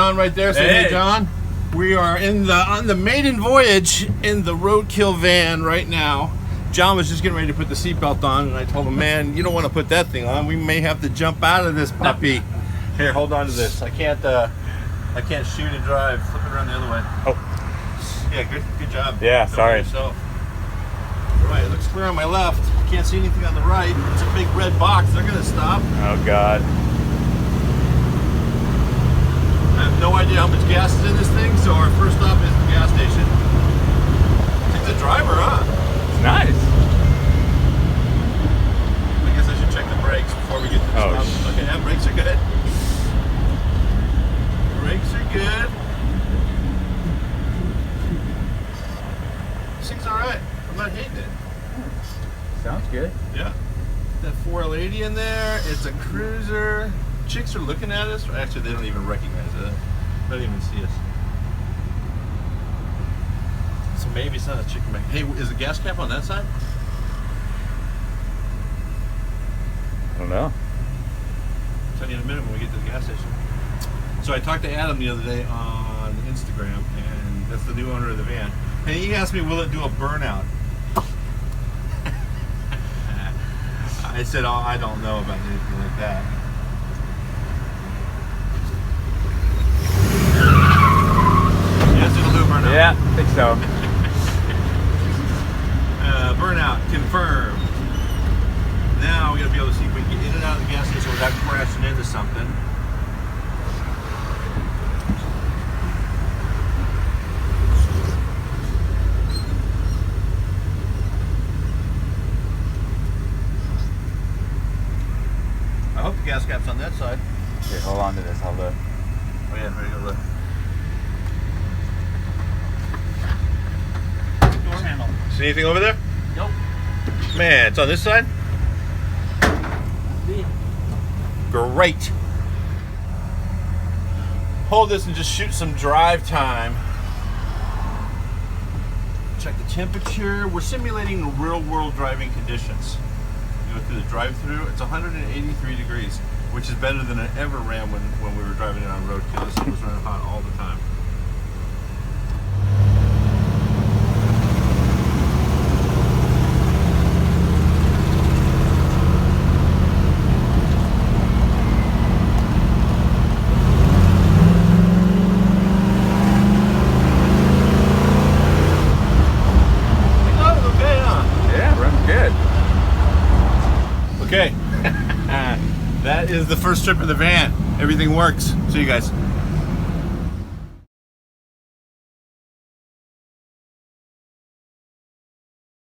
John right there. Say hey, John. We are on the maiden voyage in the Roadkill van right now. John was just getting ready to put the seatbelt on, and I told him, man, you don't want to put that thing on. We may have to jump out of this puppy. Here, hold on to this. I can't shoot and drive. Flip it around the other way. Oh. Yeah, good job. Yeah, sorry. Right, it looks clear on my left. Can't see anything on the right. It's a big red box. They're going to stop. Oh, God. I have no idea how much gas is in this thing, so our first stop is the gas station. It's a driver, huh? It's nice. I guess I should check the brakes before we get to the stop. Okay, yeah, brakes are good. Brakes are good. This thing's alright. I'm not hating it. Sounds good. Yeah. That 4L80 in there. It's a cruiser. Chicks are looking at us. Actually, they don't even recognize it. They don't even see us. So maybe it's not a chicken back. Hey, is the gas cap on that side? I don't know. I'll tell you in a minute when we get to the gas station. So I talked to Adam the other day on Instagram, and that's the new owner of the van. And he asked me, will it do a burnout? I said, oh, I don't know about anything like that. Yes, it'll do a burnout. Yeah, I think so. Burnout confirmed. Now we're going to be able to see if we can get in and out of the gas station without crashing into something. I hope the gas cap's on that side. Okay, hold on to this. I'll look. Oh yeah, ready to go look. Door handle. See anything over there? Nope. Man, it's on this side? Great. Hold this and just shoot some drive time. Check the temperature. We're simulating real world driving conditions. You go through the drive-through, it's 183 degrees, which is better than it ever ran when we were driving it on Roadkill. This thing was running hot all the time. Okay, that is the first trip of the van. Everything works. See you guys.